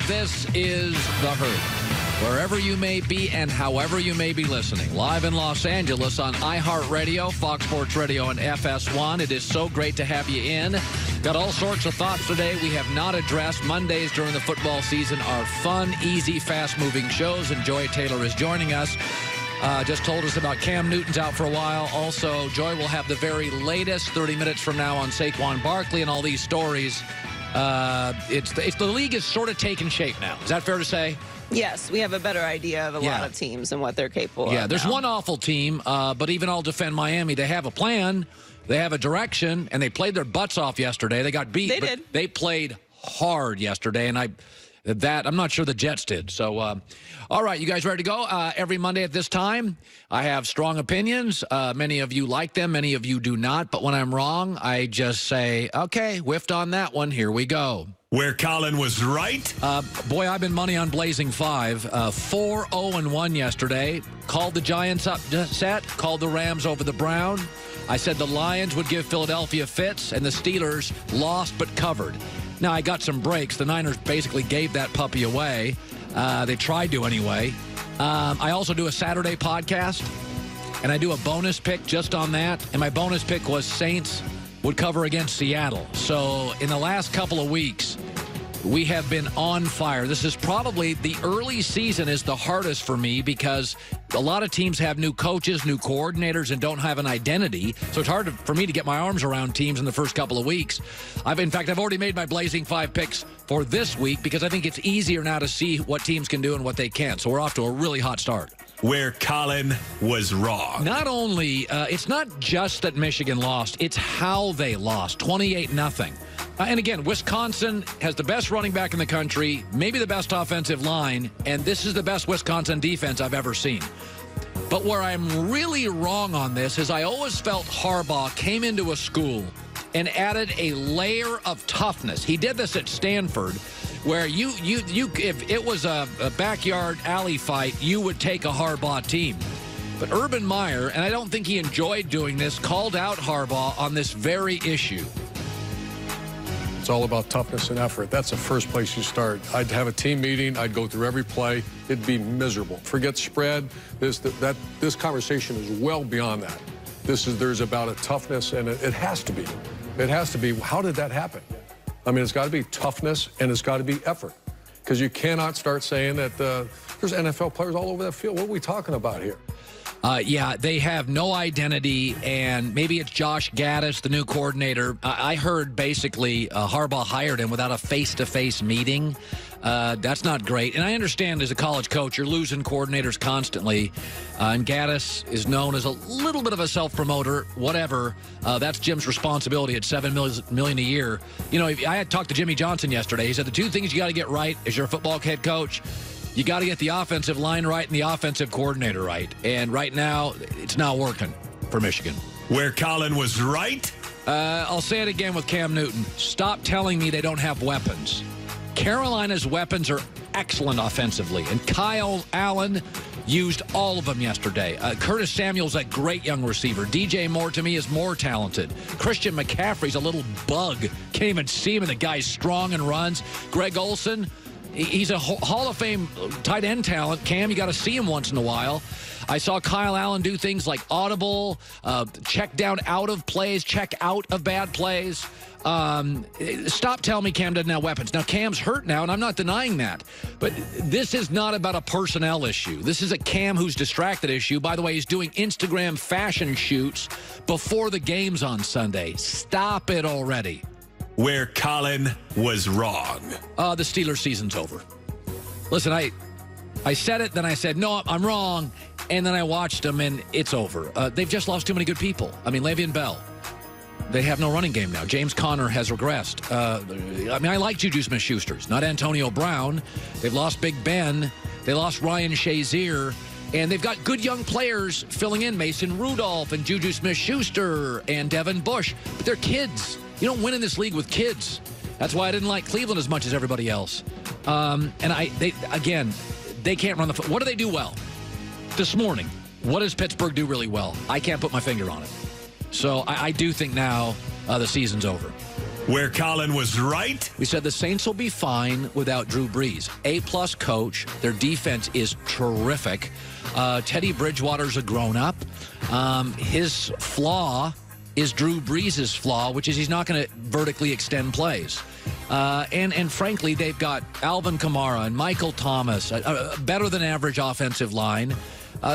This is The Herd. Wherever you may be and however you may be listening. Live in Los Angeles on iHeartRadio, Fox Sports Radio, and FS1. It is so great to have you in. Got all sorts of thoughts today we have not addressed. Mondays during the football season are fun, easy, fast-moving shows, and Joy Taylor is joining us. Just told us about Cam Newton's out for a while. Also, Joy will have the very latest 30 minutes from now on Saquon Barkley and all these stories. The league is sort of taking shape now. Is that fair to say? Yes, we have a better idea of a lot of teams and what they're capable of. Yeah, there's now. one awful team, but even I'll defend Miami. They have a plan, they have a direction, and they played their butts off yesterday. They got beat. They did. They played hard yesterday, and I'm not sure the Jets did. So, all right, you guys ready to go? Every Monday at this time, I have strong opinions. Many of you like them, many of you do not. But when I'm wrong, I just say, okay, whiffed on that one. Here we go. Where Colin was right? Boy, I've been money on Blazing 5. 4-0-1 yesterday. Called the Giants upset. Called the Rams over the Brown. I said the Lions would give Philadelphia fits, and the Steelers lost but covered. Now, I got some breaks. The Niners basically gave that puppy away. They tried to anyway. I also do a Saturday podcast, and I do a bonus pick just on that. And my bonus pick was Saints would cover against Seattle. So in the last couple of weeks, we have been on fire. This is probably the early season is the hardest for me because a lot of teams have new coaches, new coordinators, and don't have an identity. So it's hard for me to get my arms around teams in the first couple of weeks. I've already made my Blazing 5 picks for this week because I think it's easier now to see what teams can do and what they can't. So we're off to a really hot start. Where Colin was wrong. Not only, it's not just that Michigan lost, it's how they lost, 28-0. And again, Wisconsin has the best running back in the country, maybe the best offensive line, and this is the best Wisconsin defense I've ever seen. But where I'm really wrong on this is I always felt Harbaugh came into a school and added a layer of toughness. He did this at Stanford, where if it was a backyard alley fight, you would take a Harbaugh team. But Urban Meyer, and I don't think he enjoyed doing this, called out Harbaugh on this very issue. It's all about toughness and effort. That's the first place you start. I'd have a team meeting. I'd go through every play. It'd be miserable. Forget spread. This conversation is well beyond that. There's about a toughness, and it has to be. It has to be. How did that happen? I mean, it's got to be toughness, and it's got to be effort. Because you cannot start saying that there's NFL players all over that field. What are we talking about here? Yeah, they have no identity, and maybe it's Josh Gaddis, the new coordinator. I heard basically Harbaugh hired him without a face-to-face meeting. That's not great. And I understand as a college coach, you're losing coordinators constantly. And Gaddis is known as a little bit of a self-promoter, whatever. That's Jim's responsibility at $7 million a year. You know, I had talked to Jimmy Johnson yesterday. He said the two things you got to get right as your football head coach. You got to get the offensive line right and the offensive coordinator right. And right now, it's not working for Michigan. Where Colin was right? I'll say it again with Cam Newton. Stop telling me they don't have weapons. Carolina's weapons are excellent offensively, and Kyle Allen used all of them yesterday. Curtis Samuel's a great young receiver. DJ Moore, to me, is more talented. Christian McCaffrey's a little bug. Can't even see him, and the guy's strong and runs. Greg Olsen, he's a Hall of Fame tight end talent. Cam, you got to see him once in a while. I saw Kyle Allen do things like audible, check down out of plays, check out of bad plays. Stop telling me Cam doesn't have weapons. Now, Cam's hurt now, and I'm not denying that. But this is not about a personnel issue. This is a Cam who's distracted issue. By the way, he's doing Instagram fashion shoots before the games on Sunday. Stop it already. Where Colin was wrong. The Steelers season's over. Listen, I said it, then I said, no, I'm wrong. And then I watched them, and it's over. They've just lost too many good people. I mean, Le'Veon Bell. They have no running game now. James Conner has regressed. I like Juju Smith-Schuster, not Antonio Brown. They've lost Big Ben. They lost Ryan Shazier. And they've got good young players filling in, Mason Rudolph and Juju Smith-Schuster and Devin Bush. But they're kids. You don't win in this league with kids. That's why I didn't like Cleveland as much as everybody else. They can't run the foot. What do they do well? This morning, what does Pittsburgh do really well? I can't put my finger on it. So I do think now the season's over. Where Colin was right. We said the Saints will be fine without Drew Brees. A-plus coach. Their defense is terrific. Teddy Bridgewater's a grown-up. His flaw is Drew Brees' flaw, which is he's not going to vertically extend plays. And frankly, they've got Alvin Kamara and Michael Thomas, a better than average offensive line.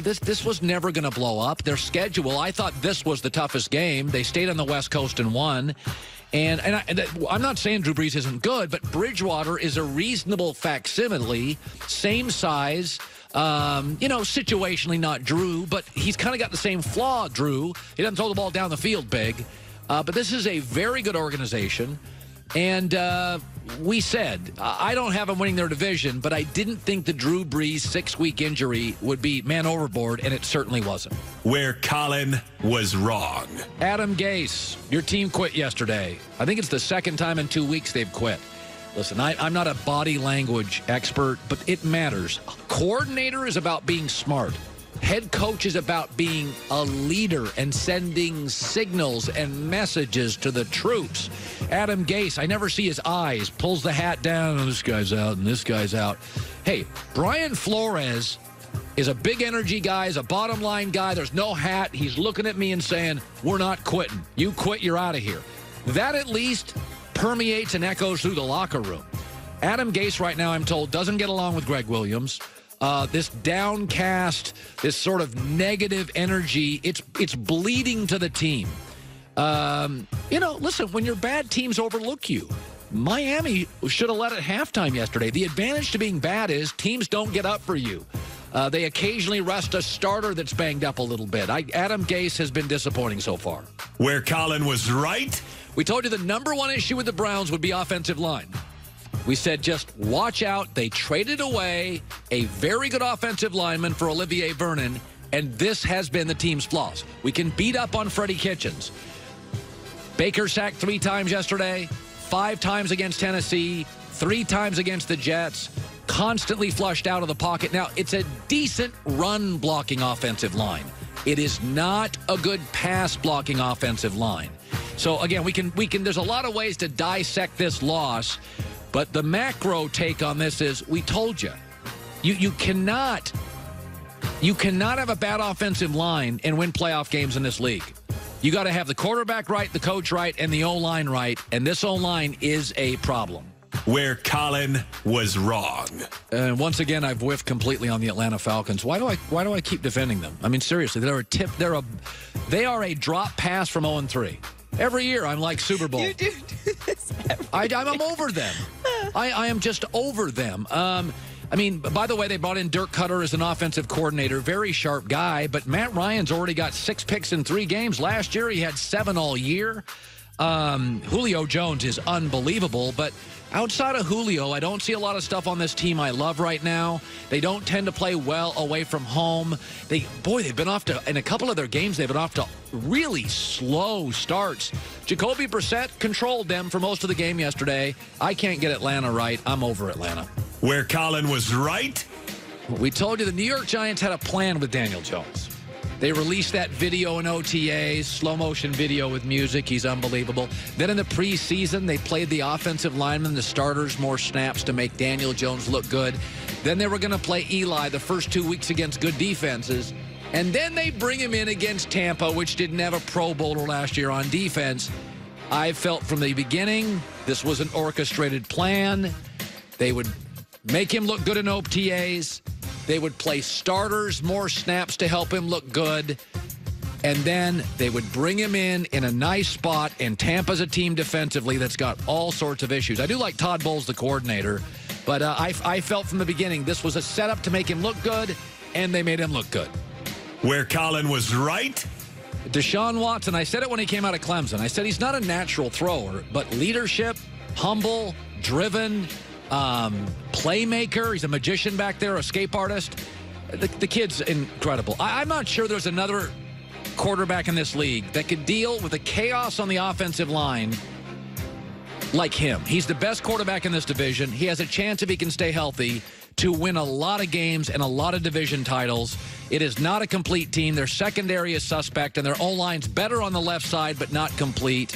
This was never going to blow up. Their schedule, I thought this was the toughest game. They stayed on the West Coast and won. And I'm not saying Drew Brees isn't good, but Bridgewater is a reasonable facsimile, same size, situationally not Drew, but he's kind of got the same flaw, Drew. He doesn't throw the ball down the field big. But this is a very good organization. And we said, I don't have them winning their division, but I didn't think the Drew Brees 6-week injury would be man overboard, and it certainly wasn't. Where Colin was wrong. Adam Gase, your team quit yesterday. I think it's the second time in 2 weeks they've quit. Listen, I'm not a body language expert, but it matters. Coordinator is about being smart. Head coach is about being a leader and sending signals and messages to the troops. Adam Gase, I never see his eyes, pulls the hat down, and this guy's out, and this guy's out. Hey, Brian Flores is a big energy guy, is a bottom line guy. There's no hat. He's looking at me and saying, we're not quitting. You quit, you're out of here. That at least permeates and echoes through the locker room. Adam Gase right now, I'm told, doesn't get along with Greg Williams. This downcast, this sort of negative energy, it's bleeding to the team. Listen, when your bad teams overlook you, Miami should have led at halftime yesterday. The advantage to being bad is teams don't get up for you. They occasionally rest a starter that's banged up a little bit. Adam Gase has been disappointing so far. Where Colin was right. We told you the number one issue with the Browns would be offensive line. We said just watch out. They traded away a very good offensive lineman for Olivier Vernon, and this has been the team's flaws. We can beat up on Freddie Kitchens. Baker sacked 3 times yesterday, 5 times against Tennessee, 3 times against the Jets, constantly flushed out of the pocket. Now, it's a decent run-blocking offensive line. It is not a good pass-blocking offensive line. So, again, we can. There's a lot of ways to dissect this loss. But the macro take on this is, we told you, you cannot have a bad offensive line and win playoff games in this league. You got to have the quarterback right, the coach right, and the O-line right, and this O-line is a problem. Where Colin was wrong. And once again, I've whiffed completely on the Atlanta Falcons. Why do I keep defending them? I mean, seriously, they are a drop pass from 0-3. Every year, I'm like Super Bowl. You do this I'm over them. I am just over them. By the way, they brought in Dirk Cutter as an offensive coordinator. Very sharp guy, but Matt Ryan's already got 6 picks in 3 games. Last year, he had 7 all year. Julio Jones is unbelievable, but outside of Julio, I don't see a lot of stuff on this team I love right now. They don't tend to play well away from home. They've been off to, in a couple of their games, they've been off to really slow starts. Jacoby Brissett controlled them for most of the game yesterday. I can't get Atlanta right. I'm over Atlanta. Where Colin was right. We told you the New York Giants had a plan with Daniel Jones. They released that video in OTAs, slow-motion video with music. He's unbelievable. Then in the preseason, they played the offensive linemen, the starters, more snaps to make Daniel Jones look good. Then they were going to play Eli the first 2 weeks against good defenses. And then they bring him in against Tampa, which didn't have a Pro Bowler last year on defense. I felt from the beginning this was an orchestrated plan. They would make him look good in OTAs. They would play starters, more snaps to help him look good. And then they would bring him in a nice spot. And Tampa's a team defensively that's got all sorts of issues. I do like Todd Bowles, the coordinator. But I felt from the beginning this was a setup to make him look good. And they made him look good. Where Colin was right. Deshaun Watson, I said it when he came out of Clemson. I said he's not a natural thrower, but leadership, humble, driven, playmaker. He's a magician back there, escape artist. The kid's incredible. I'm not sure there's another quarterback in this league that could deal with the chaos on the offensive line like him. He's the best quarterback in this division. He has a chance, if he can stay healthy, to win a lot of games and a lot of division titles. It is not a complete team. Their secondary is suspect, and their O-line's better on the left side, but not complete.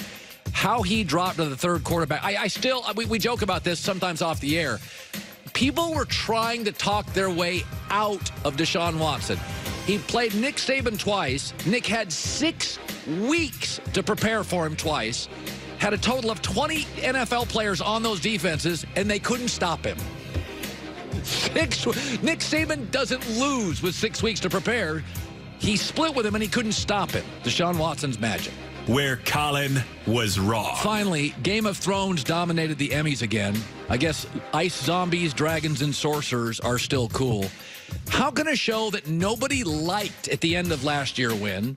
how he dropped to the third quarterback. We joke about this sometimes off the air. People were trying to talk their way out of Deshaun Watson. He played Nick Saban twice. Nick had 6 weeks to prepare for him twice. Had a total of 20 NFL players on those defenses, and they couldn't stop him. Nick Saban doesn't lose with 6 weeks to prepare. He split with him, and he couldn't stop him. Deshaun Watson's magic. Where Colin was wrong. Finally, Game of Thrones dominated the Emmys again. I guess ice zombies, dragons, and sorcerers are still cool. How can a show that nobody liked at the end of last year win?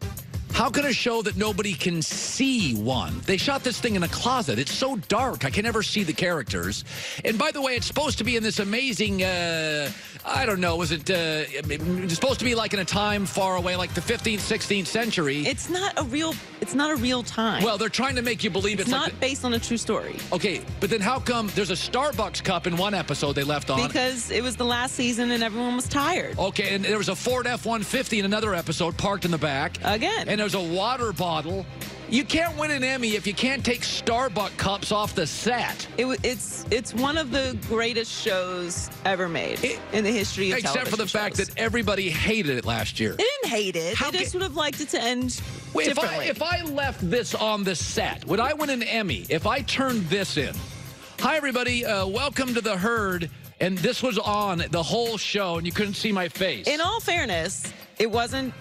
How can a show that nobody can see won? They shot this thing in a closet. It's so dark. I can never see the characters. And by the way, it's supposed to be in this amazing, I don't know, it's supposed to be like in a time far away, like the 15th, 16th century. It's not a real time. Well, they're trying to make you believe it's not like based on a true story. Okay, but then how come there's a Starbucks cup in one episode they left on? Because it was the last season and everyone was tired. Okay, and there was a Ford F-150 in another episode parked in the back. Again. And there's a water bottle. You can't win an Emmy if you can't take Starbucks cups off the set. It's one of the greatest shows ever made in the history of television. Except for the fact that everybody hated it last year. They didn't hate it. They just would have liked it to end differently. If I left this on the set, would I win an Emmy if I turned this in? Hi, everybody. Welcome to The Herd. And this was on the whole show, and you couldn't see my face. In all fairness, it wasn't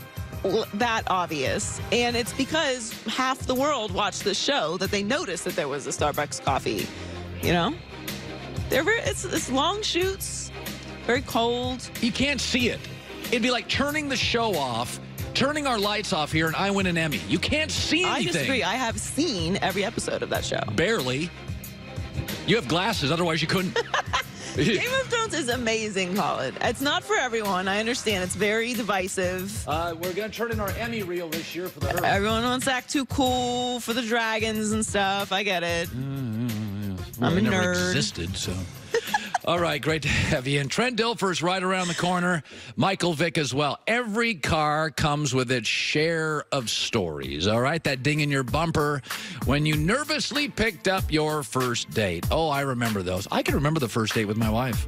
that obvious, and it's because half the world watched the show that they noticed that there was a Starbucks coffee. You know, it's long shoots, very cold. You can't see it. It'd be like turning the show off, turning our lights off here, and I win an Emmy. You can't see anything. I disagree. I have seen every episode of that show. Barely. You have glasses, otherwise you couldn't. Game of Thrones is amazing, Colin. It's not for everyone. I understand. It's very divisive. We're going to turn in our Emmy reel this year for The Herd. Everyone wants to act too cool for the dragons and stuff. I get it. Well, I'm a never nerd. Existed, so. All right, great to have you in. Trent Dilfer's right around the corner. Michael Vick as well. Every car comes with its share of stories, all right? That ding in your bumper when you nervously picked up your first date. Oh, I remember those. I can remember the first date with my wife.